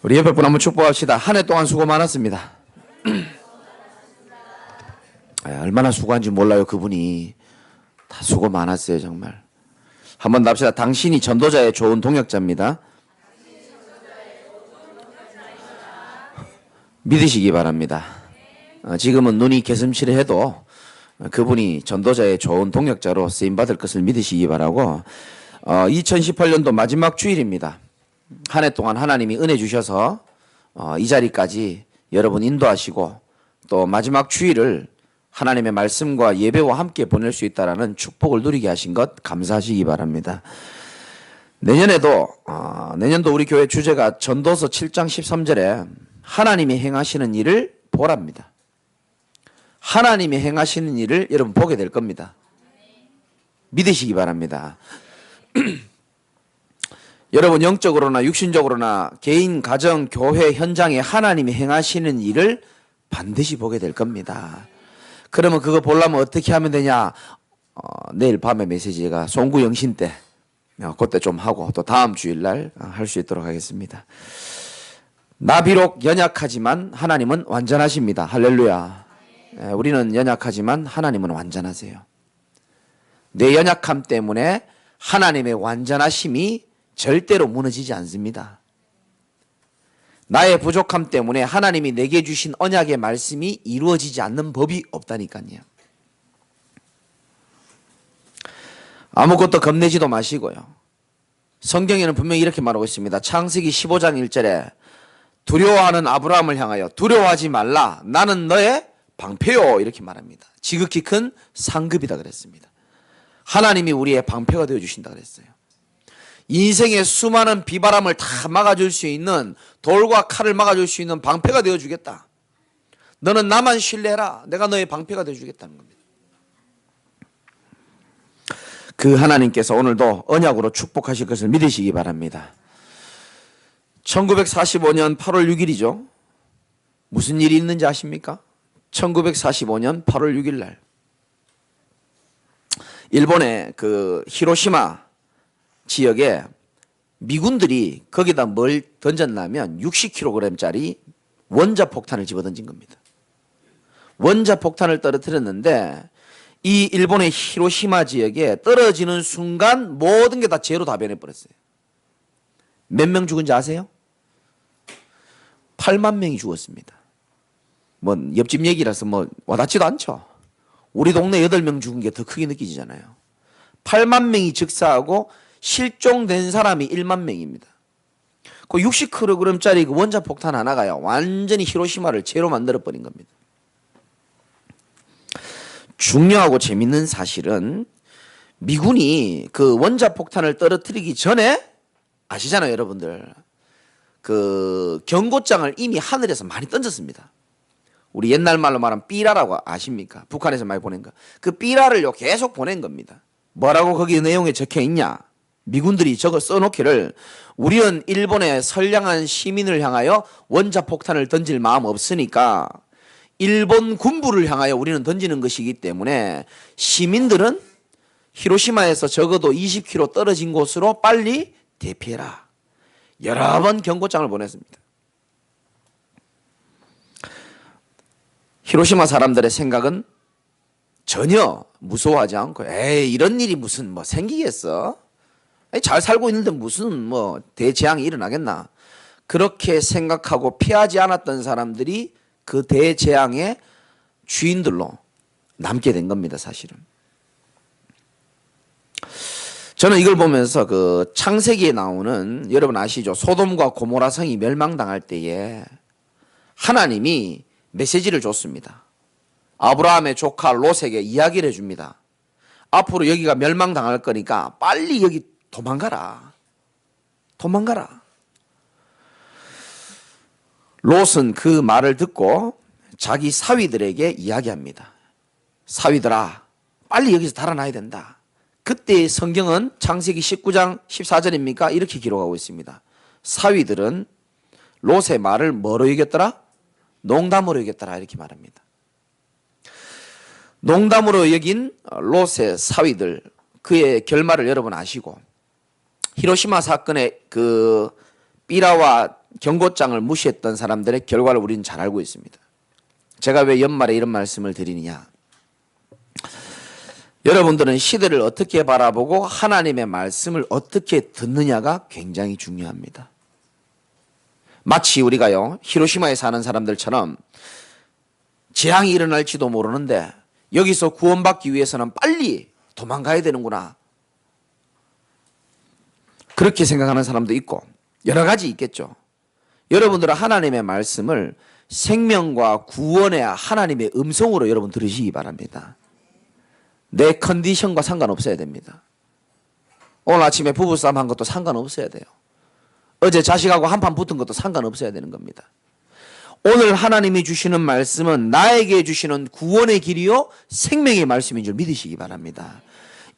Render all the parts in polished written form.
우리 옆에 분 한번 축복합시다. 한 해 동안 수고 많았습니다. 얼마나 수고한지 몰라요. 그분이 다 수고 많았어요. 정말. 한번 납시다. 당신이 전도자의 좋은 동역자입니다. 믿으시기 바랍니다. 지금은 눈이 개슴츠레해도 그분이 전도자의 좋은 동역자로 쓰임받을 것을 믿으시기 바라고. 2018년도 마지막 주일입니다. 한 해 동안 하나님이 은혜 주셔서 이 자리까지 여러분 인도하시고 또 마지막 주일을 하나님의 말씀과 예배와 함께 보낼 수 있다라는 축복을 누리게 하신 것 감사하시기 바랍니다. 내년도 우리 교회 주제가 전도서 7장 13절에 하나님이 행하시는 일을 보랍니다. 하나님이 행하시는 일을 여러분 보게 될 겁니다. 믿으시기 바랍니다. 여러분 영적으로나 육신적으로나 개인, 가정, 교회 현장에 하나님이 행하시는 일을 반드시 보게 될 겁니다. 그러면 그거 보려면 어떻게 하면 되냐? 내일 밤에 메시지가 송구 영신 때 그때 좀 하고 또 다음 주일날 할 수 있도록 하겠습니다. 나 비록 연약하지만 하나님은 완전하십니다. 할렐루야. 우리는 연약하지만 하나님은 완전하세요. 내 연약함 때문에 하나님의 완전하심이 절대로 무너지지 않습니다. 나의 부족함 때문에 하나님이 내게 주신 언약의 말씀이 이루어지지 않는 법이 없다니까요. 아무것도 겁내지도 마시고요. 성경에는 분명히 이렇게 말하고 있습니다. 창세기 15장 1절에 두려워하는 아브라함을 향하여 두려워하지 말라. 나는 너의 방패요. 이렇게 말합니다. 지극히 큰 상급이다 그랬습니다. 하나님이 우리의 방패가 되어주신다 그랬어요. 인생의 수많은 비바람을 다 막아줄 수 있는 돌과 칼을 막아줄 수 있는 방패가 되어주겠다. 너는 나만 신뢰해라. 내가 너의 방패가 되어주겠다는 겁니다. 그 하나님께서 오늘도 언약으로 축복하실 것을 믿으시기 바랍니다. 1945년 8월 6일이죠. 무슨 일이 있는지 아십니까? 1945년 8월 6일 날 일본의 그 히로시마 지역에 미군들이 거기다 뭘 던졌냐면 60kg짜리 원자폭탄을 집어던진 겁니다. 원자폭탄을 떨어뜨렸는데 이 일본의 히로시마 지역에 떨어지는 순간 모든 게 다 재로 다 변해버렸어요. 몇 명 죽은지 아세요? 8만 명이 죽었습니다. 뭐 옆집 얘기라서 뭐 와닿지도 않죠. 우리 동네 8명 죽은 게 더 크게 느껴지잖아요. 8만 명이 즉사하고 실종된 사람이 1만 명입니다. 그 60kg짜리 그 원자폭탄 하나가요. 완전히 히로시마를 재로 만들어버린 겁니다. 중요하고 재밌는 사실은 미군이 그 원자폭탄을 떨어뜨리기 전에 아시잖아요, 여러분들. 그 경고장을 이미 하늘에서 많이 던졌습니다. 우리 옛날 말로 말하면 삐라라고 아십니까? 북한에서 많이 보낸 거. 그 삐라를 계속 보낸 겁니다. 뭐라고 거기 내용에 적혀 있냐? 미군들이 저거 써놓기를 우리는 일본의 선량한 시민을 향하여 원자폭탄을 던질 마음 없으니까 일본 군부를 향하여 우리는 던지는 것이기 때문에 시민들은 히로시마에서 적어도 20km 떨어진 곳으로 빨리 대피해라. 여러 번 경고장을 보냈습니다. 히로시마 사람들의 생각은 전혀 무서워하지 않고 에이 이런 일이 무슨 뭐 생기겠어? 잘 살고 있는데 무슨 뭐 대재앙이 일어나겠나? 그렇게 생각하고 피하지 않았던 사람들이 그 대재앙의 주인들로 남게 된 겁니다, 사실은. 저는 이걸 보면서 그 창세기에 나오는 여러분 아시죠? 소돔과 고모라 성이 멸망당할 때에 하나님이 메시지를 줬습니다. 아브라함의 조카 롯에게 이야기를 해줍니다. 앞으로 여기가 멸망당할 거니까 빨리 여기 도망가라. 도망가라. 롯은 그 말을 듣고 자기 사위들에게 이야기합니다. 사위들아, 빨리 여기서 달아나야 된다. 그때 성경은 창세기 19장 14절입니까? 이렇게 기록하고 있습니다. 사위들은 롯의 말을 뭐로 여겼더라? 농담으로 여겼더라. 이렇게 말합니다. 농담으로 여긴 롯의 사위들, 그의 결말을 여러분 아시고 히로시마 사건의 그 삐라와 경고장을 무시했던 사람들의 결과를 우리는 잘 알고 있습니다. 제가 왜 연말에 이런 말씀을 드리느냐. 여러분들은 시대를 어떻게 바라보고 하나님의 말씀을 어떻게 듣느냐가 굉장히 중요합니다. 마치 우리가요, 히로시마에 사는 사람들처럼 재앙이 일어날지도 모르는데 여기서 구원받기 위해서는 빨리 도망가야 되는구나. 그렇게 생각하는 사람도 있고 여러 가지 있겠죠. 여러분들은 하나님의 말씀을 생명과 구원의 하나님의 음성으로 여러분 들으시기 바랍니다. 내 컨디션과 상관없어야 됩니다. 오늘 아침에 부부싸움 한 것도 상관없어야 돼요. 어제 자식하고 한판 붙은 것도 상관없어야 되는 겁니다. 오늘 하나님이 주시는 말씀은 나에게 주시는 구원의 길이요 생명의 말씀인 줄 믿으시기 바랍니다.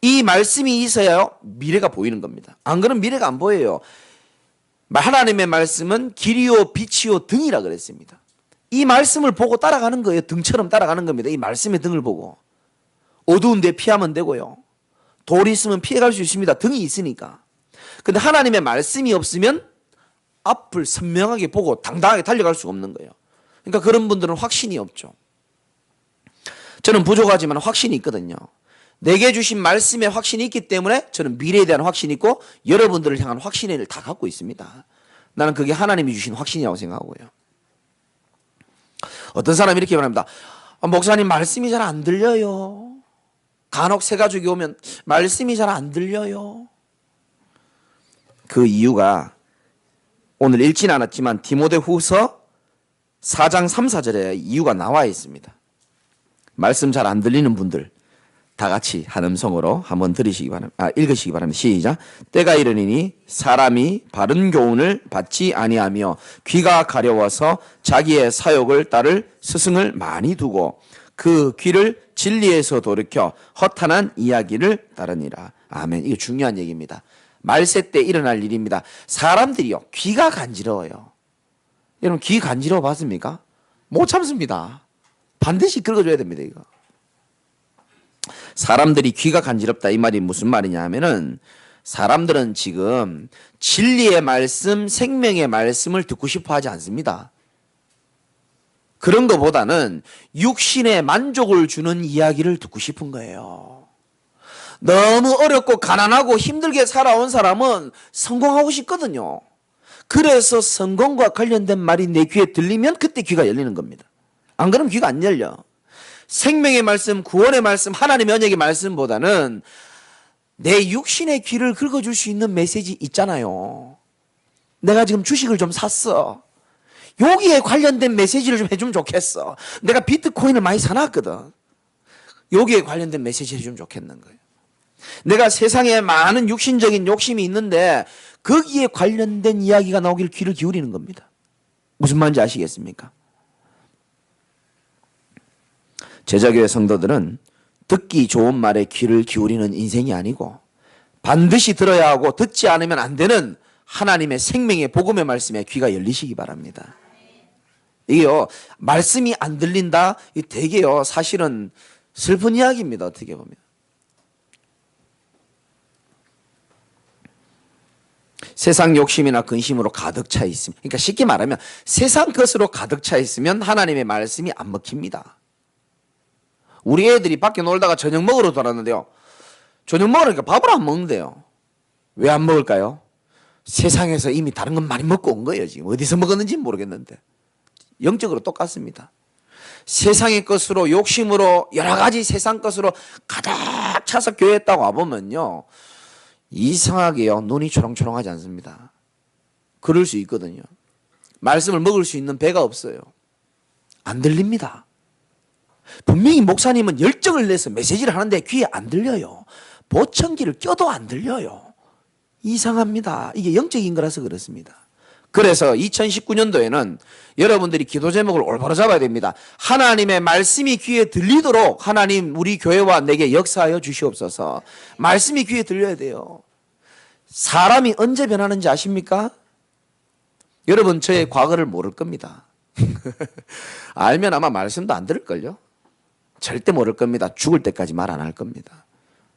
이 말씀이 있어야 미래가 보이는 겁니다. 안 그러면 미래가 안 보여요. 하나님의 말씀은 길이요 빛이요 등이라 그랬습니다. 이 말씀을 보고 따라가는 거예요. 등처럼 따라가는 겁니다. 이 말씀의 등을 보고. 어두운 데 피하면 되고요. 돌이 있으면 피해갈 수 있습니다. 등이 있으니까. 근데 하나님의 말씀이 없으면 앞을 선명하게 보고 당당하게 달려갈 수가 없는 거예요. 그러니까 그런 분들은 확신이 없죠. 저는 부족하지만 확신이 있거든요. 내게 주신 말씀에 확신이 있기 때문에 저는 미래에 대한 확신이 있고 여러분들을 향한 확신을 다 갖고 있습니다. 나는 그게 하나님이 주신 확신이라고 생각하고요. 어떤 사람이 이렇게 말합니다. 목사님 말씀이 잘 안 들려요. 간혹 새 가족이 오면 말씀이 잘 안 들려요. 그 이유가 오늘 읽진 않았지만 디모데후서 4장 3, 4절에 이유가 나와 있습니다. 말씀 잘 안 들리는 분들 다 같이 한 음성으로 한번 들으시기 바랍니다. 읽으시기 바랍니다. 시작. 때가 이르니니 사람이 바른 교훈을 받지 아니하며 귀가 가려워서 자기의 사욕을 따를 스승을 많이 두고 그 귀를 진리에서 돌이켜 허탄한 이야기를 따르니라. 아멘. 이거 중요한 얘기입니다. 말세 때 일어날 일입니다. 사람들이요 귀가 간지러워요. 여러분 귀 간지러워 봤습니까? 못 참습니다. 반드시 긁어줘야 됩니다. 이거. 사람들이 귀가 간지럽다 이 말이 무슨 말이냐 하면은 사람들은 지금 진리의 말씀, 생명의 말씀을 듣고 싶어 하지 않습니다. 그런 것보다는 육신의 만족을 주는 이야기를 듣고 싶은 거예요. 너무 어렵고 가난하고 힘들게 살아온 사람은 성공하고 싶거든요. 그래서 성공과 관련된 말이 내 귀에 들리면 그때 귀가 열리는 겁니다. 안 그러면 귀가 안 열려. 생명의 말씀, 구원의 말씀, 하나님의 언약의 말씀보다는 내 육신의 귀를 긁어줄 수 있는 메시지 있잖아요. 내가 지금 주식을 좀 샀어. 여기에 관련된 메시지를 좀 해주면 좋겠어. 내가 비트코인을 많이 사놨거든. 여기에 관련된 메시지를 해주면 좋겠는 거예요. 내가 세상에 많은 육신적인 욕심이 있는데 거기에 관련된 이야기가 나오길 귀를 기울이는 겁니다. 무슨 말인지 아시겠습니까? 제자교회 성도들은 듣기 좋은 말에 귀를 기울이는 인생이 아니고 반드시 들어야 하고 듣지 않으면 안 되는 하나님의 생명의 복음의 말씀에 귀가 열리시기 바랍니다. 이게요 말씀이 안 들린다 이 되게요 사실은 슬픈 이야기입니다. 어떻게 보면 세상 욕심이나 근심으로 가득 차 있으면, 그러니까 쉽게 말하면 세상 것으로 가득 차 있으면 하나님의 말씀이 안 먹힙니다. 우리 애들이 밖에 놀다가 저녁 먹으러 돌았는데요, 저녁 먹으니까 밥을 안 먹는데요. 왜 안 먹을까요? 세상에서 이미 다른 건 많이 먹고 온 거예요. 지금 어디서 먹었는지 모르겠는데 영적으로 똑같습니다. 세상의 것으로 욕심으로 여러 가지 세상 것으로 가득 차서 교회에 딱 와보면요 이상하게요 눈이 초롱초롱하지 않습니다. 그럴 수 있거든요. 말씀을 먹을 수 있는 배가 없어요. 안 들립니다. 분명히 목사님은 열정을 내서 메시지를 하는데 귀에 안 들려요. 보청기를 껴도 안 들려요. 이상합니다. 이게 영적인 거라서 그렇습니다. 그래서 2019년도에는 여러분들이 기도 제목을 올바로 잡아야 됩니다. 하나님의 말씀이 귀에 들리도록 하나님 우리 교회와 내게 역사하여 주시옵소서. 말씀이 귀에 들려야 돼요. 사람이 언제 변하는지 아십니까? 여러분 저의 과거를 모를 겁니다. 알면 아마 말씀도 안 들을걸요. 절대 모를 겁니다. 죽을 때까지 말 안 할 겁니다.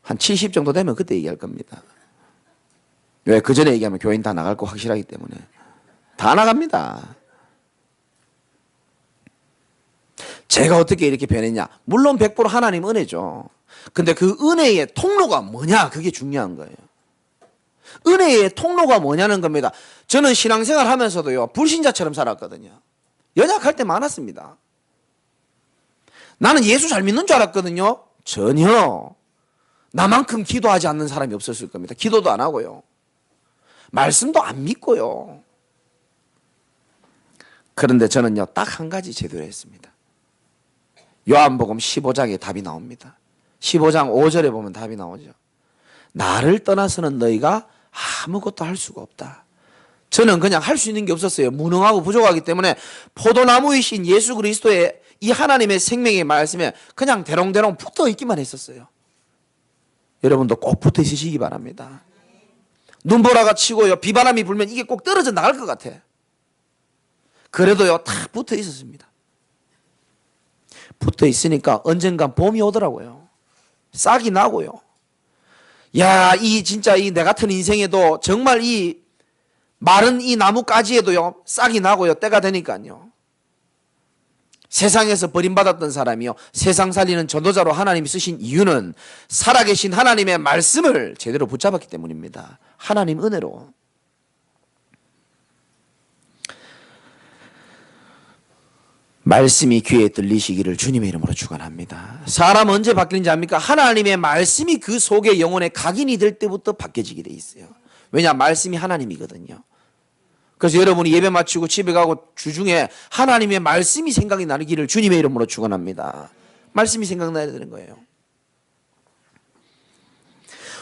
한 70 정도 되면 그때 얘기할 겁니다. 왜? 그 전에 얘기하면 교인 다 나갈 거 확실하기 때문에. 다 나갑니다. 제가 어떻게 이렇게 변했냐? 물론 100% 하나님 은혜죠. 근데 그 은혜의 통로가 뭐냐? 그게 중요한 거예요. 은혜의 통로가 뭐냐는 겁니다. 저는 신앙생활 하면서도요, 불신자처럼 살았거든요. 연약할 때 많았습니다. 나는 예수 잘 믿는 줄 알았거든요. 전혀. 나만큼 기도하지 않는 사람이 없었을 겁니다. 기도도 안 하고요. 말씀도 안 믿고요. 그런데 저는요, 딱 한 가지 제대로 했습니다. 요한복음 15장에 답이 나옵니다. 15장 5절에 보면 답이 나오죠. 나를 떠나서는 너희가 아무것도 할 수가 없다. 저는 그냥 할 수 있는 게 없었어요. 무능하고 부족하기 때문에 포도나무이신 예수 그리스도의 이 하나님의 생명의 말씀에 그냥 대롱대롱 붙어 있기만 했었어요. 여러분도 꼭 붙어 있으시기 바랍니다. 눈보라가 치고요, 비바람이 불면 이게 꼭 떨어져 나갈 것 같아. 그래도요, 다 붙어 있었습니다. 붙어 있으니까 언젠간 봄이 오더라고요. 싹이 나고요. 야, 이 진짜 이 내 같은 인생에도 정말 이 마른 이 나무가지에도요, 싹이 나고요. 때가 되니까요. 세상에서 버림받았던 사람이요, 세상 살리는 전도자로 하나님이 쓰신 이유는 살아계신 하나님의 말씀을 제대로 붙잡았기 때문입니다. 하나님 은혜로. 말씀이 귀에 들리시기를 주님의 이름으로 축원합니다. 사람 언제 바뀌는지 압니까? 하나님의 말씀이 그 속에 영혼에 각인이 될 때부터 바뀌어지게 돼 있어요. 왜냐? 말씀이 하나님이거든요. 그래서 여러분이 예배 마치고 집에 가고 주중에 하나님의 말씀이 생각이 나기를 주님의 이름으로 축원합니다. 말씀이 생각나야 되는 거예요.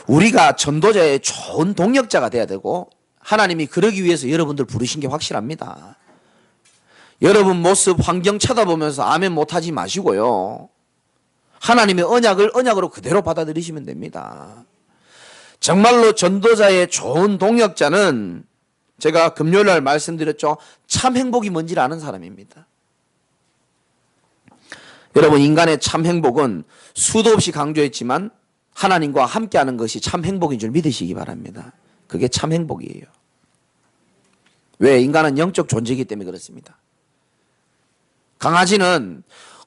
우리가 전도자의 좋은 동력자가 돼야 되고, 하나님이 그러기 위해서 여러분들 부르신 게 확실합니다. 여러분 모습, 환경 쳐다보면서 아멘 못하지 마시고요. 하나님의 언약을 언약으로 그대로 받아들이시면 됩니다. 정말로 전도자의 좋은 동력자는 제가 금요일날 말씀드렸죠. 참 행복이 뭔지를 아는 사람입니다. 여러분, 인간의 참 행복은 수도 없이 강조했지만 하나님과 함께하는 것이 참 행복인 줄 믿으시기 바랍니다. 그게 참 행복이에요. 왜? 인간은 영적 존재이기 때문에 그렇습니다. 강아지는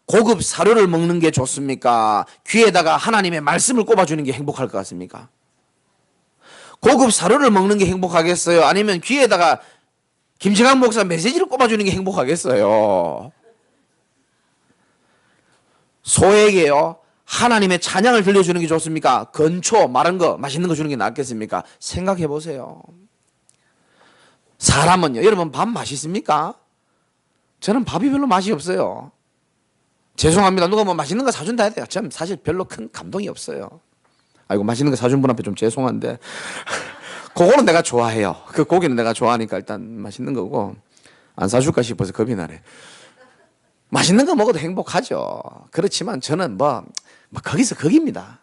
고급 사료를 먹는 게 좋습니까? 귀에다가 하나님의 말씀을 꼽아주는 게 행복할 것 같습니까? 고급 사료를 먹는 게 행복하겠어요? 아니면 귀에다가 김정한 목사 메시지를 꼽아주는 게 행복하겠어요? 소에게요, 하나님의 찬양을 들려주는 게 좋습니까? 건초, 마른 거, 맛있는 거 주는 게 낫겠습니까? 생각해 보세요. 사람은요, 여러분 밥 맛있습니까? 저는 밥이 별로 맛이 없어요. 죄송합니다. 누가 뭐 맛있는 거 사준다 해야 돼요. 저는 사실 별로 큰 감동이 없어요. 아이고, 맛있는 거 사준 분 앞에 좀 죄송한데 그거는 내가 좋아해요. 그 고기는 내가 좋아하니까 일단 맛있는 거고, 안 사줄까 싶어서 겁이 나네. 맛있는 거 먹어도 행복하죠. 그렇지만 저는 뭐 거기서 거기입니다.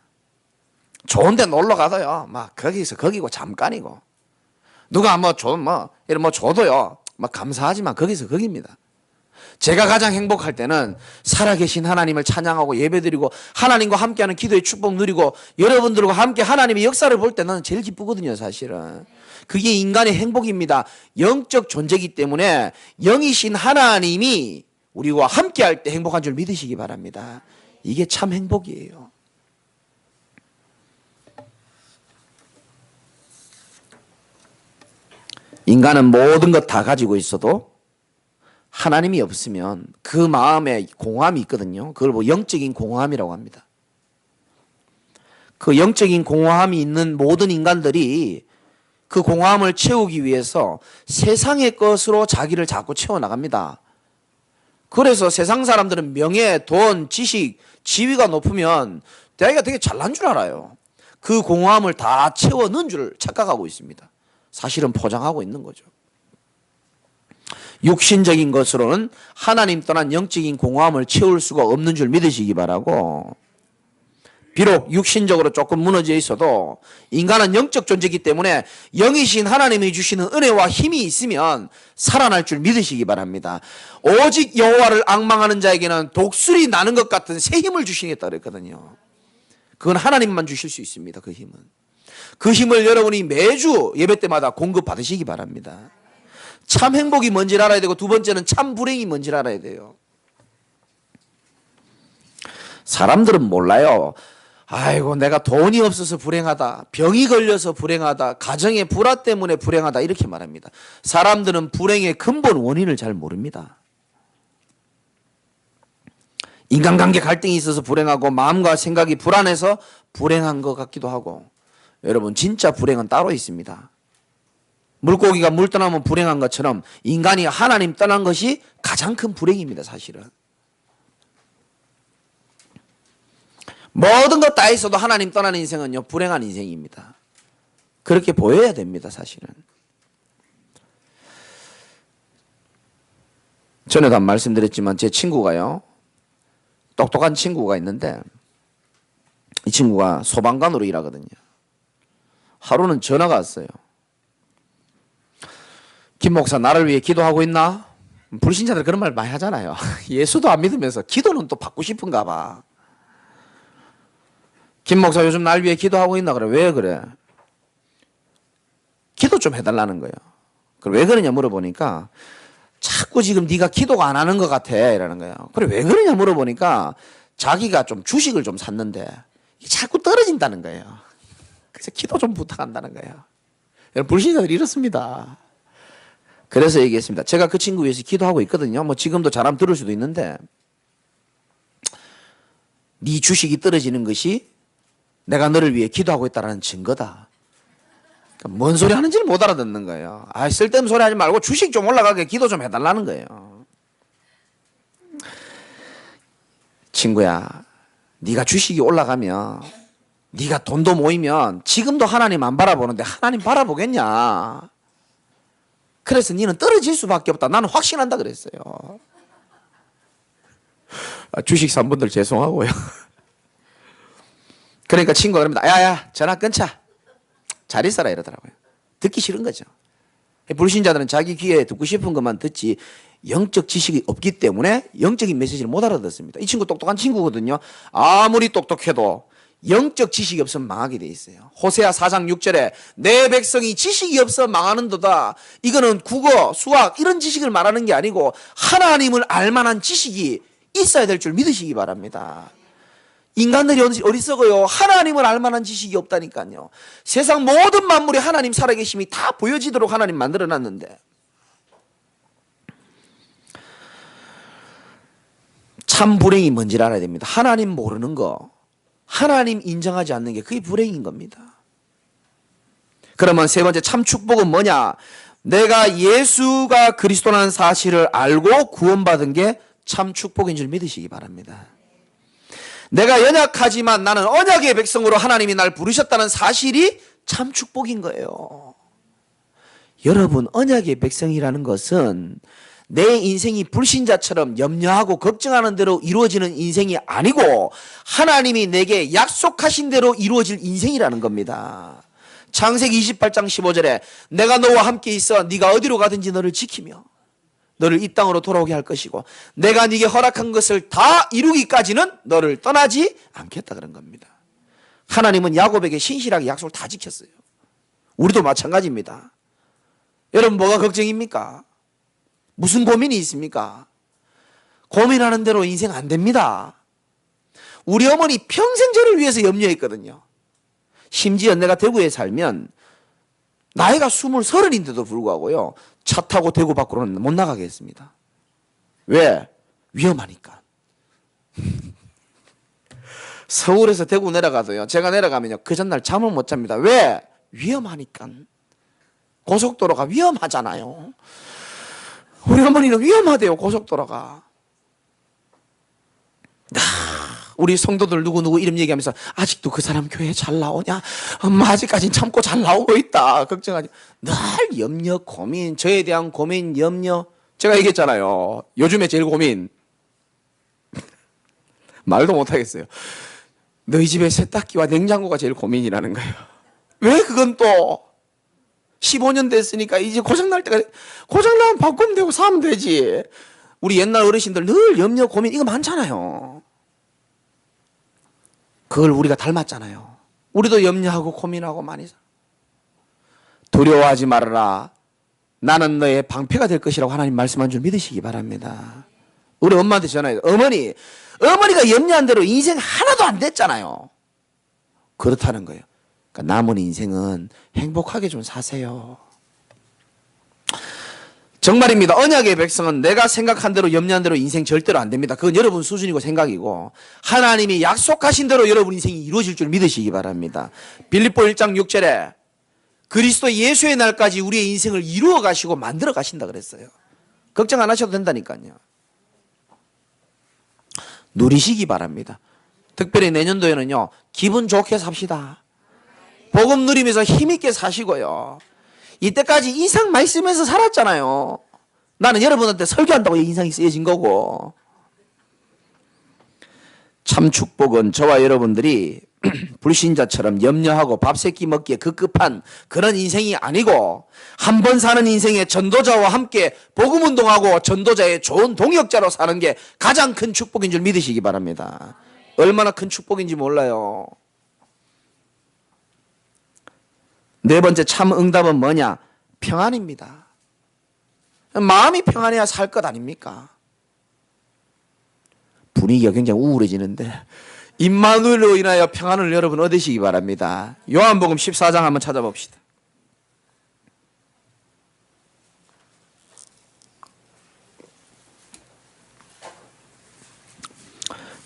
좋은 데 놀러 가도요, 막 거기서 거기고 잠깐이고, 누가 이런 줘도요, 막 감사하지만 거기서 거기입니다. 제가 가장 행복할 때는 살아계신 하나님을 찬양하고 예배드리고 하나님과 함께하는 기도의 축복 누리고 여러분들과 함께 하나님의 역사를 볼 때 나는 제일 기쁘거든요, 사실은. 그게 인간의 행복입니다. 영적 존재이기 때문에 영이신 하나님이 우리와 함께할 때 행복한 줄 믿으시기 바랍니다. 이게 참 행복이에요. 인간은 모든 것 다 가지고 있어도 하나님이 없으면 그 마음에 공허함이 있거든요. 그걸 뭐 영적인 공허함이라고 합니다. 그 영적인 공허함이 있는 모든 인간들이 그 공허함을 채우기 위해서 세상의 것으로 자기를 자꾸 채워나갑니다. 그래서 세상 사람들은 명예, 돈, 지식, 지위가 높으면 자기가 되게 잘난 줄 알아요. 그 공허함을 다 채워 넣은 줄 착각하고 있습니다. 사실은 포장하고 있는 거죠. 육신적인 것으로는 하나님 떠난 영적인 공허함을 채울 수가 없는 줄 믿으시기 바라고, 비록 육신적으로 조금 무너져 있어도 인간은 영적 존재이기 때문에 영이신 하나님이 주시는 은혜와 힘이 있으면 살아날 줄 믿으시기 바랍니다. 오직 여호와를 앙망하는 자에게는 독수리 나는 것 같은 새 힘을 주시겠다 그랬거든요. 그건 하나님만 주실 수 있습니다. 그 힘은. 그 힘을 여러분이 매주 예배 때마다 공급 받으시기 바랍니다. 참 행복이 뭔지 알아야 되고, 두 번째는 참 불행이 뭔지 알아야 돼요. 사람들은 몰라요. 아이고, 내가 돈이 없어서 불행하다, 병이 걸려서 불행하다, 가정의 불화 때문에 불행하다, 이렇게 말합니다. 사람들은 불행의 근본 원인을 잘 모릅니다. 인간관계 갈등이 있어서 불행하고, 마음과 생각이 불안해서 불행한 것 같기도 하고. 여러분, 진짜 불행은 따로 있습니다. 물고기가 물 떠나면 불행한 것처럼 인간이 하나님 떠난 것이 가장 큰 불행입니다, 사실은. 모든 것 다 있어도 하나님 떠나는 인생은요, 불행한 인생입니다. 그렇게 보여야 됩니다, 사실은. 전에도 한 말씀드렸지만 제 친구가요, 똑똑한 친구가 있는데, 이 친구가 소방관으로 일하거든요. 하루는 전화가 왔어요. 김 목사, 나를 위해 기도하고 있나? 불신자들 그런 말 많이 하잖아요. 예수도 안 믿으면서 기도는 또 받고 싶은가 봐. 김 목사, 요즘 날 위해 기도하고 있나? 그래. 왜 그래? 기도 좀 해달라는 거예요. 그래, 왜 그러냐 물어보니까 자꾸 지금 네가 기도가 안 하는 것 같아 이러는 거예요. 그래, 왜 그러냐 물어보니까 자기가 좀 주식을 좀 샀는데 자꾸 떨어진다는 거예요. 그래서 기도 좀 부탁한다는 거예요. 여러분, 불신자들이 이렇습니다. 그래서 얘기했습니다. 제가 그 친구 위해서 기도하고 있거든요. 뭐 지금도 잘하면 들을 수도 있는데, 네 주식이 떨어지는 것이 내가 너를 위해 기도하고 있다는 증거다. 그러니까 뭔 소리 하는지를 못 알아듣는 거예요. 아, 쓸데없는 소리 하지 말고 주식 좀 올라가게 기도 좀 해달라는 거예요. 친구야, 네가 주식이 올라가면, 네가 돈도 모이면 지금도 하나님 안 바라보는데 하나님 바라보겠냐? 그래서 너는 떨어질 수밖에 없다. 나는 확신한다 그랬어요. 주식 산 분들 죄송하고요. 그러니까 친구가 그럽니다. 야야, 전화 끊자. 잘 있어라 이러더라고요. 듣기 싫은 거죠. 불신자들은 자기 귀에 듣고 싶은 것만 듣지 영적 지식이 없기 때문에 영적인 메시지를 못 알아듣습니다. 이 친구 똑똑한 친구거든요. 아무리 똑똑해도 영적 지식이 없으면 망하게 돼 있어요. 호세아 4장 6절에 내 백성이 지식이 없어 망하는도다. 이거는 국어, 수학 이런 지식을 말하는 게 아니고 하나님을 알만한 지식이 있어야 될 줄 믿으시기 바랍니다. 인간들이 어리석어요. 하나님을 알만한 지식이 없다니까요. 세상 모든 만물에 하나님 살아계심이 다 보여지도록 하나님 만들어놨는데, 참 불행이 뭔지를 알아야 됩니다. 하나님 모르는 거, 하나님 인정하지 않는 게 그게 불행인 겁니다. 그러면 세 번째 참 축복은 뭐냐? 내가 예수가 그리스도라는 사실을 알고 구원받은 게 참 축복인 줄 믿으시기 바랍니다. 내가 연약하지만 나는 언약의 백성으로 하나님이 날 부르셨다는 사실이 참 축복인 거예요. 여러분, 언약의 백성이라는 것은 내 인생이 불신자처럼 염려하고 걱정하는 대로 이루어지는 인생이 아니고 하나님이 내게 약속하신 대로 이루어질 인생이라는 겁니다. 창세기 28장 15절에 내가 너와 함께 있어 네가 어디로 가든지 너를 지키며 너를 이 땅으로 돌아오게 할 것이고 내가 네게 허락한 것을 다 이루기까지는 너를 떠나지 않겠다 그런 겁니다. 하나님은 야곱에게 신실하게 약속을 다 지켰어요. 우리도 마찬가지입니다. 여러분, 뭐가 걱정입니까? 무슨 고민이 있습니까? 고민하는 대로 인생 안 됩니다. 우리 어머니 평생 저를 위해서 염려했거든요. 심지어 내가 대구에 살면 나이가 20인데도 불구하고요, 차 타고 대구 밖으로는 못 나가게 했습니다. 왜? 위험하니까. 서울에서 대구 내려가도요, 제가 내려가면요, 그 전날 잠을 못 잡니다. 왜? 위험하니까. 고속도로가 위험하잖아요. 우리 어머니는 위험하대요, 고속도로가. 우리 성도들 누구누구 이름 얘기하면서 아직도 그 사람 교회 잘 나오냐? 엄마 아직까지 참고 잘 나오고 있다. 걱정하지. 늘 염려, 고민, 저에 대한 고민, 염려. 제가 얘기했잖아요. 요즘에 제일 고민. 말도 못하겠어요. 너희 집에 세탁기와 냉장고가 제일 고민이라는 거예요. 왜 그건 또 15년 됐으니까 이제 고장날 때가, 고장나면 바꾸면 되고 사면 되지. 우리 옛날 어르신들 늘 염려, 고민 이거 많잖아요. 그걸 우리가 닮았잖아요. 우리도 염려하고 고민하고 많이. 두려워하지 말아라. 나는 너의 방패가 될 것이라고 하나님 말씀한 줄 믿으시기 바랍니다. 우리 엄마한테 전화해요. 어머니가 염려한 대로 인생 하나도 안 됐잖아요. 그렇다는 거예요. 그러니까 남은 인생은 행복하게 좀 사세요. 정말입니다. 언약의 백성은 내가 생각한 대로 염려한 대로 인생 절대로 안 됩니다. 그건 여러분 수준이고 생각이고 하나님이 약속하신 대로 여러분 인생이 이루어질 줄 믿으시기 바랍니다. 빌립보 1장 6절에 그리스도 예수의 날까지 우리의 인생을 이루어 가시고 만들어 가신다 그랬어요. 걱정 안 하셔도 된다니까요. 누리시기 바랍니다. 특별히 내년도에는요, 기분 좋게 삽시다. 복음 누리면서 힘있게 사시고요. 이때까지 인상 많이 쓰면서 살았잖아요. 나는 여러분한테 설교한다고 인상이 쓰여진 거고. 참 축복은 저와 여러분들이 불신자처럼 염려하고 밥 세끼 먹기에 급급한 그런 인생이 아니고 한 번 사는 인생에 전도자와 함께 복음 운동하고 전도자의 좋은 동역자로 사는 게 가장 큰 축복인 줄 믿으시기 바랍니다. 얼마나 큰 축복인지 몰라요. 네 번째 참 응답은 뭐냐? 평안입니다. 마음이 평안해야 살 것 아닙니까? 분위기가 굉장히 우울해지는데 임마누엘로 인하여 평안을 여러분 얻으시기 바랍니다. 요한복음 14장 한번 찾아봅시다.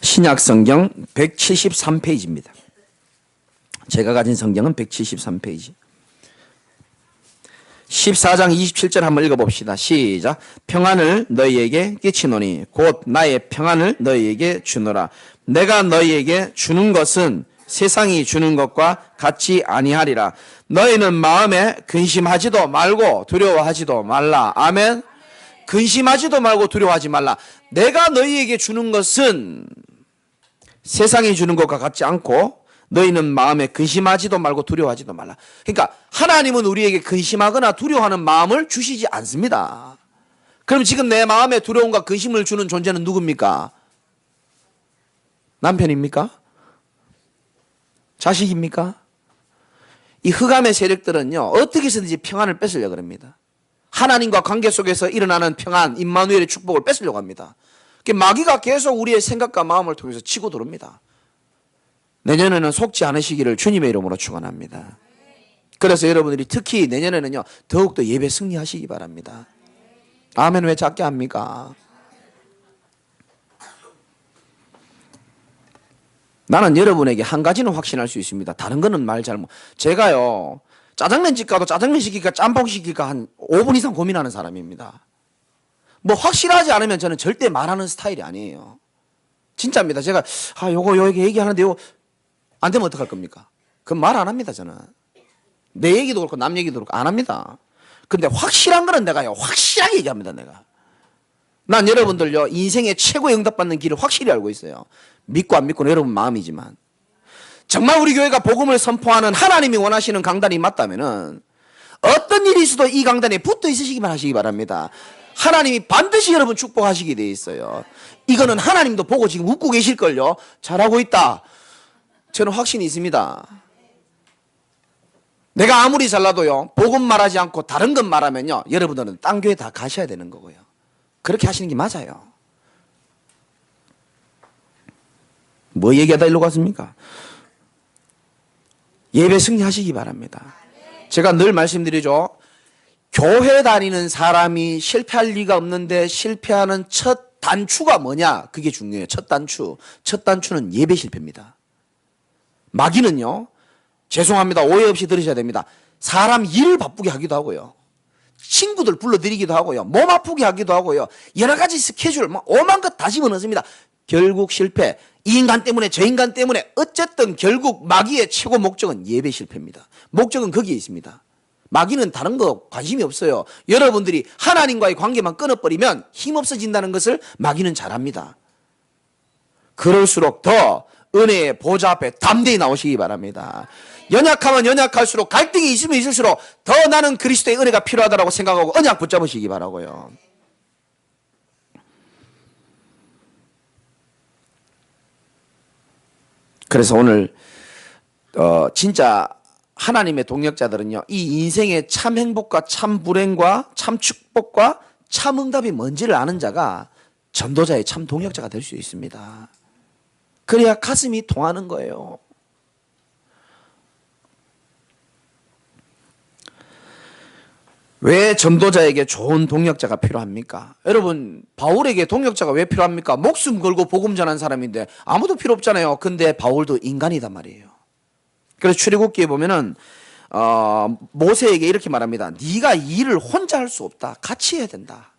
신약 성경 173페이지입니다. 제가 가진 성경은 173페이지. 14장 27절 한번 읽어봅시다. 시작. 평안을 너희에게 끼치노니 곧 나의 평안을 너희에게 주노라. 내가 너희에게 주는 것은 세상이 주는 것과 같지 아니하리라. 너희는 마음에 근심하지도 말고 두려워하지도 말라. 아멘. 근심하지도 말고 두려워하지 말라. 내가 너희에게 주는 것은 세상이 주는 것과 같지 않고 너희는 마음에 근심하지도 말고 두려워하지도 말라. 그러니까 하나님은 우리에게 근심하거나 두려워하는 마음을 주시지 않습니다. 그럼 지금 내 마음에 두려움과 근심을 주는 존재는 누굽니까? 남편입니까? 자식입니까? 이 흑암의 세력들은요, 어떻게 해서든지 평안을 뺏으려고 합니다. 하나님과 관계 속에서 일어나는 평안, 임마누엘의 축복을 뺏으려고 합니다. 마귀가 계속 우리의 생각과 마음을 통해서 치고 들어옵니다. 내년에는 속지 않으시기를 주님의 이름으로 축원합니다. 그래서 여러분들이 특히 내년에는요, 더욱더 예배 승리하시기 바랍니다. 아멘. 왜 작게 합니까? 나는 여러분에게 한 가지는 확신할 수 있습니다. 다른 거는 말 잘못. 제가요, 짜장면집 가도 짜장면 시킬까 짬뽕 시킬까 한 5분 이상 고민하는 사람입니다. 뭐 확실하지 않으면 저는 절대 말하는 스타일이 아니에요. 진짜입니다. 제가 요거 얘기하는데 요거 안 되면 어떡할 겁니까? 그럼 말 안 합니다. 저는 내 얘기도 그렇고 남 얘기도 그렇고 안 합니다. 근데 확실한 거는 내가요, 확실하게 얘기합니다. 내가. 난 여러분들요, 인생의 최고의 응답받는 길을 확실히 알고 있어요. 믿고 안 믿고는 여러분 마음이지만, 정말 우리 교회가 복음을 선포하는 하나님이 원하시는 강단이 맞다면은 어떤 일이 있어도 이 강단에 붙어 있으시기만 하시기 바랍니다. 하나님이 반드시 여러분 축복하시게 돼 있어요. 이거는 하나님도 보고 지금 웃고 계실걸요. 잘하고 있다. 저는 확신이 있습니다. 내가 아무리 잘나도요, 복음 말하지 않고 다른 것 말하면요, 여러분들은 딴 교회 다 가셔야 되는 거고요. 그렇게 하시는 게 맞아요. 뭐 얘기하다 일로 갔습니까? 예배 승리하시기 바랍니다. 제가 늘 말씀드리죠. 교회 다니는 사람이 실패할 리가 없는데 실패하는 첫 단추가 뭐냐? 그게 중요해요. 첫 단추. 첫 단추는 예배 실패입니다. 마귀는요, 죄송합니다. 오해 없이 들으셔야 됩니다. 사람 일 바쁘게 하기도 하고요, 친구들 불러들이기도 하고요, 몸 아프게 하기도 하고요, 여러 가지 스케줄, 오만 것 다 집어넣습니다. 결국 실패. 이 인간 때문에 저 인간 때문에 어쨌든 결국 마귀의 최고 목적은 예배 실패입니다. 목적은 거기에 있습니다. 마귀는 다른 거 관심이 없어요. 여러분들이 하나님과의 관계만 끊어버리면 힘없어진다는 것을 마귀는 잘 압니다. 그럴수록 더 은혜의 보좌 앞에 담대히 나오시기 바랍니다. 연약하면 연약할수록, 갈등이 있으면 있을수록 더 나는 그리스도의 은혜가 필요하다고 생각하고 언약 붙잡으시기 바라고요. 그래서 오늘 진짜 하나님의 동역자들은요, 이 인생의 참 행복과 참 불행과 참 축복과 참 응답이 뭔지를 아는 자가 전도자의 참 동역자가 될 수 있습니다. 그래야 가슴이 통하는 거예요. 왜 전도자에게 좋은 동역자가 필요합니까? 여러분, 바울에게 동역자가 왜 필요합니까? 목숨 걸고 복음 전한 사람인데 아무도 필요 없잖아요. 근데 바울도 인간이단 말이에요. 그래서 출애굽기에 보면은 모세에게 이렇게 말합니다. 네가 이 일을 혼자 할 수 없다. 같이 해야 된다.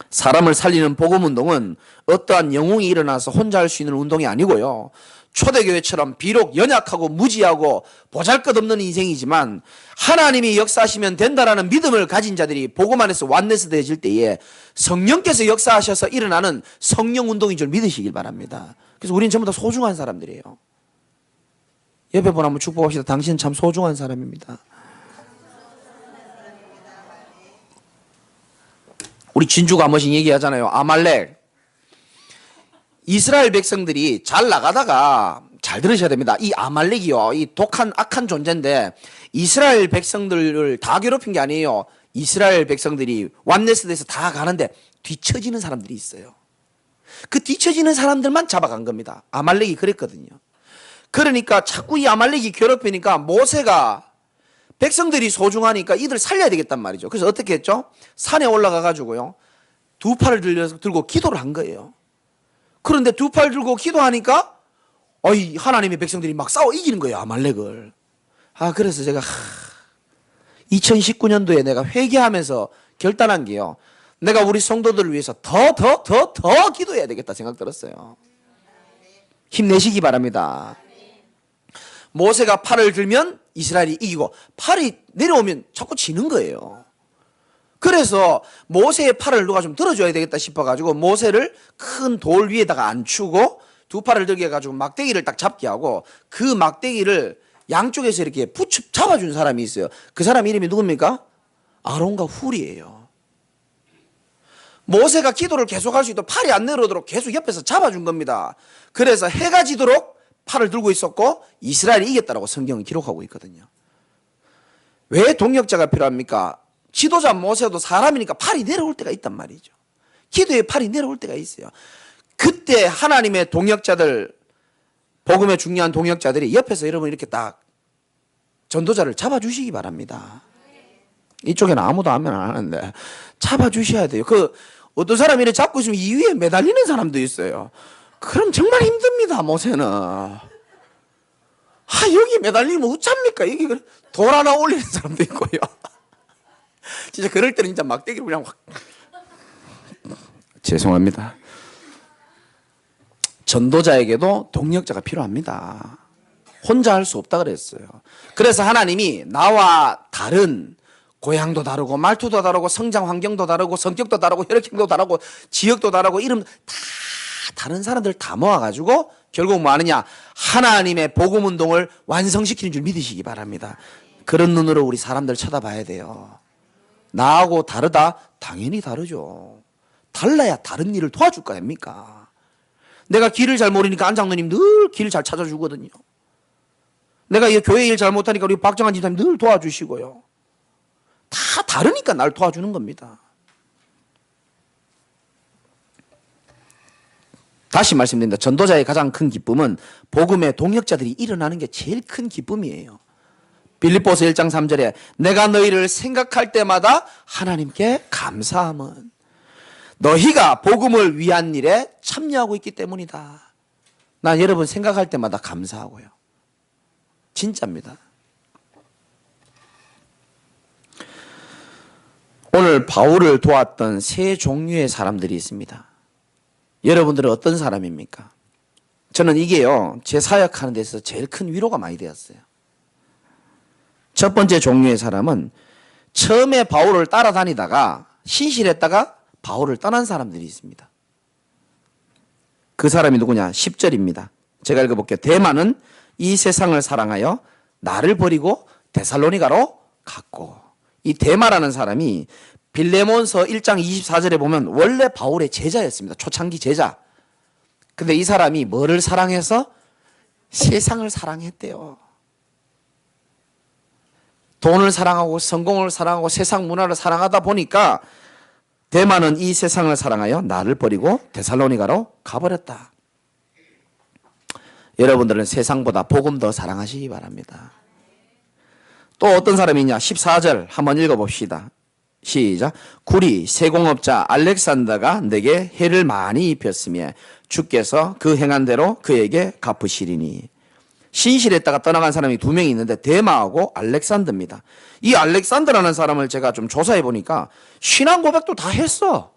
사람을 살리는 복음 운동은 어떠한 영웅이 일어나서 혼자 할 수 있는 운동이 아니고요. 초대교회처럼 비록 연약하고 무지하고 보잘것없는 인생이지만 하나님이 역사하시면 된다라는 믿음을 가진 자들이 복음 안에서 완내스 되어질 때에 성령께서 역사하셔서 일어나는 성령 운동인 줄 믿으시길 바랍니다. 그래서 우리는 전부 다 소중한 사람들이에요. 옆에 분 한번 축복합시다. 당신은 참 소중한 사람입니다. 우리 진주가 한 번씩 얘기하잖아요. 아말렉. 이스라엘 백성들이 잘 나가다가 잘 들으셔야 됩니다. 이 아말렉이요, 이 독한 악한 존재인데 이스라엘 백성들을 다 괴롭힌 게 아니에요. 이스라엘 백성들이 완네스에서 다 가는데 뒤처지는 사람들이 있어요. 그 뒤처지는 사람들만 잡아간 겁니다. 아말렉이 그랬거든요. 그러니까 자꾸 이 아말렉이 괴롭히니까 모세가 백성들이 소중하니까 이들 살려야 되겠단 말이죠. 그래서 어떻게 했죠? 산에 올라가 가지고요, 두 팔을 들고 기도를 한 거예요. 그런데 두 팔 들고 기도하니까 하나님의 백성들이 막 싸워 이기는 거예요, 아말렉을. 그래서 제가 2019년도에 내가 회개하면서 결단한 게요, 내가 우리 성도들을 위해서 더 기도해야 되겠다 생각 들었어요. 힘내시기 바랍니다. 모세가 팔을 들면 이스라엘이 이기고 팔이 내려오면 자꾸 지는 거예요. 그래서 모세의 팔을 누가 좀 들어줘야 되겠다 싶어가지고 모세를 큰 돌 위에다가 앉추고 두 팔을 들게 해가지고 막대기를 딱 잡게 하고 그 막대기를 양쪽에서 이렇게 잡아준 사람이 있어요. 그 사람 이름이 누굽니까? 아론과 훌이에요. 모세가 기도를 계속할 수 있도록 팔이 안 내려오도록 계속 옆에서 잡아준 겁니다. 그래서 해가 지도록 팔을 들고 있었고 이스라엘이 이겼다라고 성경은 기록하고 있거든요. 왜 동역자가 필요합니까? 지도자 모세도 사람이니까 팔이 내려올 때가 있단 말이죠. 기도에 팔이 내려올 때가 있어요. 그때 하나님의 동역자들, 복음의 중요한 동역자들이 옆에서 여러분 이렇게 딱 전도자를 잡아주시기 바랍니다. 이쪽에는 아무도 아멘 안 하는데 잡아주셔야 돼요. 어떤 사람이 이렇게 잡고 있으면 이 위에 매달리는 사람도 있어요. 그럼 정말 힘듭니다, 모세는. 여기 매달리면 어쩝니까? 여기 돌 하나 올리는 사람도 있고요. 진짜 그럴 때는 진짜 막대기로 그냥 확. 죄송합니다. 전도자에게도 동역자가 필요합니다. 혼자 할 수 없다 그랬어요. 그래서 하나님이 나와 다른, 고향도 다르고 말투도 다르고 성장 환경도 다르고 성격도 다르고 혈액형도 다르고 지역도 다르고 이름 다 다른 사람들 다 모아가지고 결국 뭐 하느냐, 하나님의 복음 운동을 완성시키는 줄 믿으시기 바랍니다. 그런 눈으로 우리 사람들 쳐다봐야 돼요. 나하고 다르다? 당연히 다르죠. 달라야 다른 일을 도와줄 거 아닙니까? 내가 길을 잘 모르니까 안장로님 늘 길 잘 찾아주거든요. 내가 이 교회 일 잘 못하니까 우리 박정환 집사님 늘 도와주시고요. 다 다르니까 날 도와주는 겁니다. 다시 말씀드립니다. 전도자의 가장 큰 기쁨은 복음의 동역자들이 일어나는 게 제일 큰 기쁨이에요. 빌립보서 1장 3절에 내가 너희를 생각할 때마다 하나님께 감사함은 너희가 복음을 위한 일에 참여하고 있기 때문이다. 난 여러분 생각할 때마다 감사하고요. 진짜입니다. 오늘 바울을 도왔던 세 종류의 사람들이 있습니다. 여러분들은 어떤 사람입니까? 저는 이게요, 제 사역하는 데서 제일 큰 위로가 많이 되었어요. 첫 번째 종류의 사람은 처음에 바울을 따라다니다가 신실했다가 바울을 떠난 사람들이 있습니다. 그 사람이 누구냐? 10절입니다. 제가 읽어볼게요. 데마는 이 세상을 사랑하여 나를 버리고 데살로니가로 갔고, 이 데마라는 사람이 빌레몬서 1장 24절에 보면 원래 바울의 제자였습니다. 초창기 제자. 근데 이 사람이 뭐를 사랑해서? 세상을 사랑했대요. 돈을 사랑하고 성공을 사랑하고 세상 문화를 사랑하다 보니까 데마는 이 세상을 사랑하여 나를 버리고 데살로니가로 가버렸다. 여러분들은 세상보다 복음 더 사랑하시기 바랍니다. 또 어떤 사람이 있냐? 14절 한번 읽어봅시다. 시작. 구리 세공업자 알렉산더가 내게 해를 많이 입혔으며 주께서 그 행한 대로 그에게 갚으시리니. 신실했다가 떠나간 사람이 두 명이 있는데 데마하고 알렉산더입니다. 이 알렉산더라는 사람을 제가 좀 조사해 보니까 신앙 고백도 다 했어.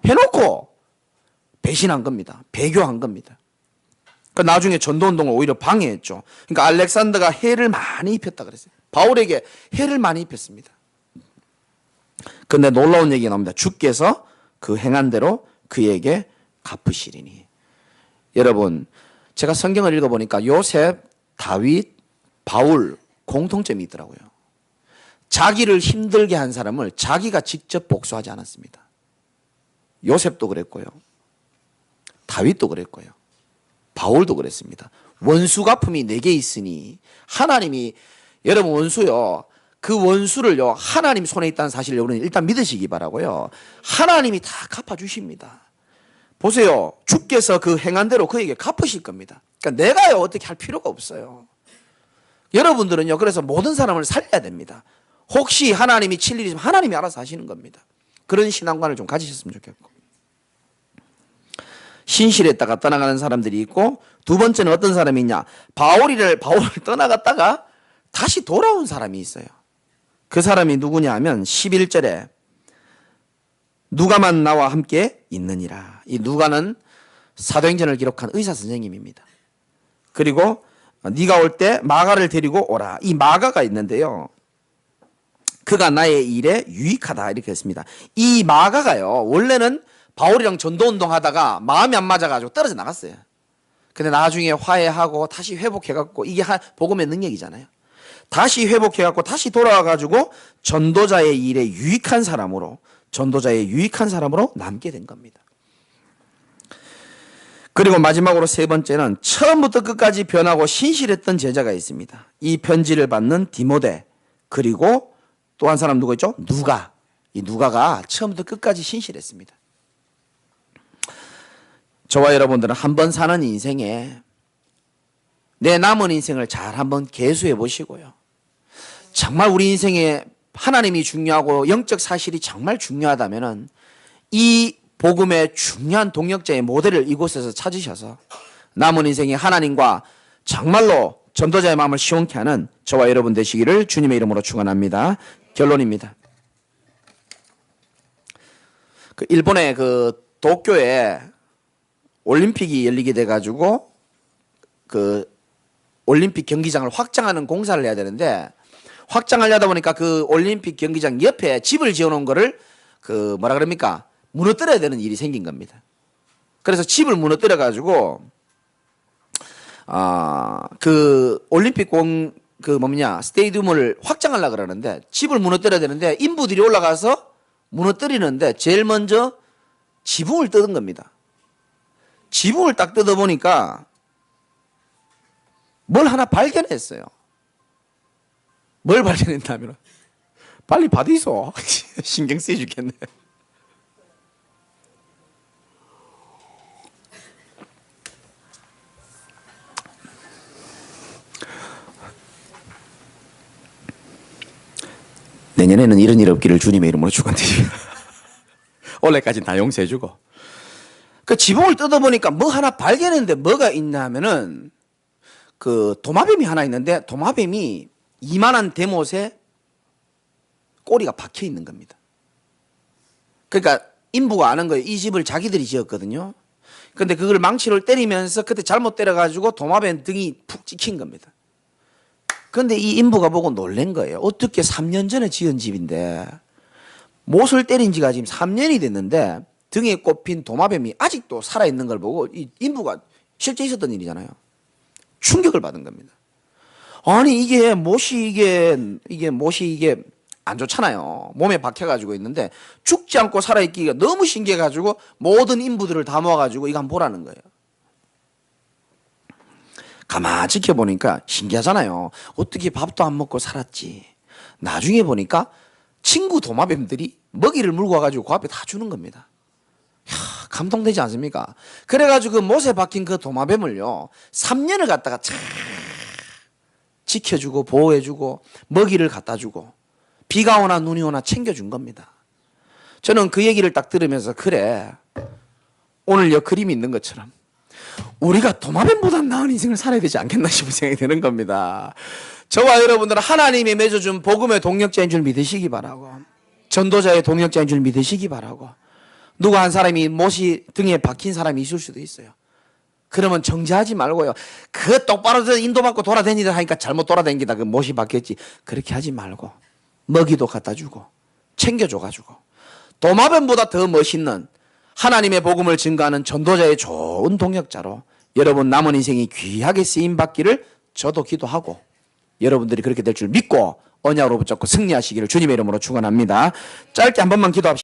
해놓고 배신한 겁니다. 배교한 겁니다. 그러니까 나중에 전도운동을 오히려 방해했죠. 그러니까 알렉산더가 해를 많이 입혔다 그랬어요. 바울에게 해를 많이 입혔습니다. 그런데 놀라운 얘기가 나옵니다. 주께서 그 행한 대로 그에게 갚으시리니. 여러분, 제가 성경을 읽어보니까 요셉, 다윗, 바울 공통점이 있더라고요. 자기를 힘들게 한 사람을 자기가 직접 복수하지 않았습니다. 요셉도 그랬고요. 다윗도 그랬고요. 바울도 그랬습니다. 원수 갚음이 내게 있으니 하나님이 여러분 원수요. 그 원수를요. 하나님 손에 있다는 사실을 여러분 일단 믿으시기 바라고요. 하나님이 다 갚아주십니다. 보세요. 주께서 그 행한 대로 그에게 갚으실 겁니다. 그러니까 내가요 어떻게 할 필요가 없어요. 여러분들은요. 그래서 모든 사람을 살려야 됩니다. 혹시 하나님이 칠 일이 있으면 하나님이 알아서 하시는 겁니다. 그런 신앙관을 좀 가지셨으면 좋겠고. 신실했다가 떠나가는 사람들이 있고 두 번째는 어떤 사람이 있냐. 바울을 떠나갔다가 다시 돌아온 사람이 있어요. 그 사람이 누구냐 하면 11절에 누가만 나와 함께 있느니라. 이 누가는 사도행전을 기록한 의사 선생님입니다. 그리고 네가 올 때 마가를 데리고 오라. 이 마가가 있는데요. 그가 나의 일에 유익하다 이렇게 했습니다. 이 마가가요. 원래는 바울이랑 전도운동 하다가 마음이 안 맞아가지고 떨어져 나갔어요. 근데 나중에 화해하고 다시 회복해갖고 이게 복음의 능력이잖아요. 다시 회복해갖고 다시 돌아와가지고 전도자의 일에 유익한 사람으로 남게 된 겁니다. 그리고 마지막으로 세 번째는 처음부터 끝까지 변하고 신실했던 제자가 있습니다. 이 편지를 받는 디모데, 그리고 또 한 사람 누구 있죠? 누가. 이 누가가 처음부터 끝까지 신실했습니다. 저와 여러분들은 한 번 사는 인생에 내 남은 인생을 잘 한번 계수해 보시고요. 정말 우리 인생에 하나님이 중요하고 영적 사실이 정말 중요하다면은 이 복음의 중요한 동력자의 모델을 이곳에서 찾으셔서 남은 인생에 하나님과 정말로 전도자의 마음을 시원케 하는 저와 여러분 되시기를 주님의 이름으로 축원합니다. 결론입니다. 그 일본의 그 도쿄에 올림픽이 열리게 돼가지고 그 올림픽 경기장을 확장하는 공사를 해야 되는데 확장하려다 보니까 그 올림픽 경기장 옆에 집을 지어놓은 거를 그 뭐라 그럽니까? 무너뜨려야 되는 일이 생긴 겁니다. 그래서 집을 무너뜨려가지고 그 올림픽 스테디움을 확장하려고 그러는데 집을 무너뜨려야 되는데 인부들이 올라가서 무너뜨리는데 제일 먼저 지붕을 뜯은 겁니다. 지붕을 딱 뜯어보니까 뭘 하나 발견했어요. 뭘 발견했냐면 빨리 받으소. 신경 쓰여 죽겠네. 내년에는 이런 일 없기를 주님의 이름으로 축원드립니다. 올해까지는 다 용서해주고. 그 지붕을 뜯어보니까 뭐 하나 발견했는데 뭐가 있냐 하면은 그 도마뱀이 하나 있는데 도마뱀이 이만한 대못에 꼬리가 박혀 있는 겁니다. 그러니까 인부가 아는 거예요. 이 집을 자기들이 지었거든요. 근데 그걸 망치를 때리면서 그때 잘못 때려가지고 도마뱀 등이 푹 찍힌 겁니다. 근데 이 인부가 보고 놀란 거예요. 어떻게 3년 전에 지은 집인데 못을 때린 지가 지금 3년이 됐는데 등에 꼽힌 도마뱀이 아직도 살아있는 걸 보고 이 인부가 실제 있었던 일이잖아요. 충격을 받은 겁니다. 아니 이게 못이 안 좋잖아요. 몸에 박혀가지고 있는데 죽지 않고 살아있기가 너무 신기해가지고 모든 인부들을 다 모아가지고 이거 한번 보라는 거예요. 가만히 지켜보니까 신기하잖아요. 어떻게 밥도 안 먹고 살았지. 나중에 보니까 친구 도마뱀들이 먹이를 물고 와가지고 그 앞에 다 주는 겁니다. 이야, 감동되지 않습니까? 그래가지고 그 못에 박힌 그 도마뱀을요 3년을 갖다가 참 지켜주고 보호해주고 먹이를 갖다주고 비가 오나 눈이 오나 챙겨준 겁니다. 저는 그 얘기를 딱 들으면서 그래 오늘 여 그림이 있는 것처럼 우리가 도마뱀보다 나은 인생을 살아야 되지 않겠나 싶은 생각이 드는 겁니다. 저와 여러분들은 하나님이 맺어준 복음의 동력자인 줄 믿으시기 바라고 전도자의 동력자인 줄 믿으시기 바라고 누구 한 사람이 못이 등에 박힌 사람이 있을 수도 있어요. 그러면 정죄하지 말고요. 그 똑바로 인도받고 돌아다니다 하니까 잘못 돌아다니다 그 못이 박혔지. 그렇게 하지 말고 먹이도 갖다 주고 챙겨줘가지고 도마뱀보다 더 멋있는 하나님의 복음을 증거하는 전도자의 좋은 동역자로 여러분 남은 인생이 귀하게 쓰임받기를 저도 기도하고 여러분들이 그렇게 될 줄 믿고 언약으로 붙잡고 승리하시기를 주님의 이름으로 축원합니다. 짧게 한 번만 기도합시다.